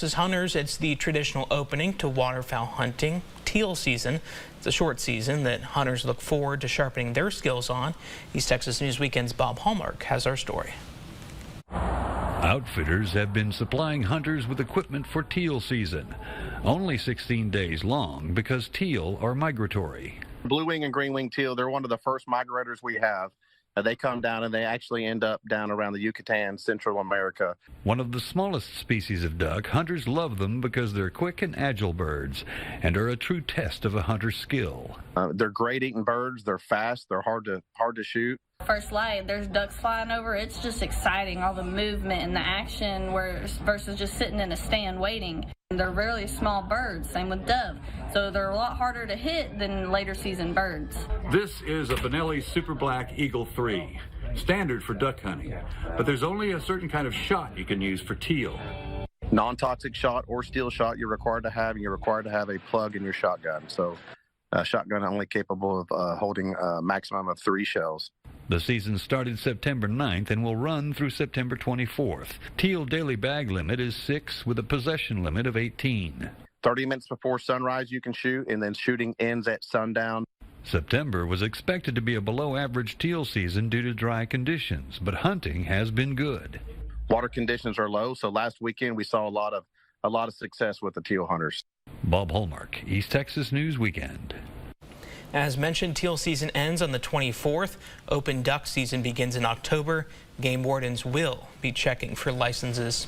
As hunters, it's the traditional opening to waterfowl hunting, teal season. It's a short season that hunters look forward to sharpening their skills on. East Texas News Weekend's Bob Hallmark has our story. Outfitters have been supplying hunters with equipment for teal season. Only 16 days long because teal are migratory. Blue-wing and green-wing teal, they're one of the first migrators we have. They come down and they actually end up down around the Yucatan, Central America. One of the smallest species of duck, hunters love them because they're quick and agile birds and are a true test of a hunter's skill. They're great eating birds. They're fast. They're hard to shoot. First light, there's ducks flying over. It's just exciting, all the movement and the action versus just sitting in a stand waiting. They're really small birds, same with dove, so they're a lot harder to hit than later season birds. This is a Benelli Super Black Eagle 3, standard for duck hunting, but there's only a certain kind of shot you can use for teal. Non-toxic shot or steel shot you're required to have, and you're required to have a plug in your shotgun. So a shotgun only capable of holding a maximum of 3 shells. The season started September 9th and will run through September 24th. Teal daily bag limit is 6 with a possession limit of 18. 30 minutes before sunrise you can shoot, and then shooting ends at sundown. September was expected to be a below-average teal season due to dry conditions, but hunting has been good. Water conditions are low, so last weekend we saw a lot of success with the teal hunters. Bob Hallmark, East Texas News Weekend. As mentioned, teal season ends on the 24th. Open duck season begins in October. Game wardens will be checking for licenses.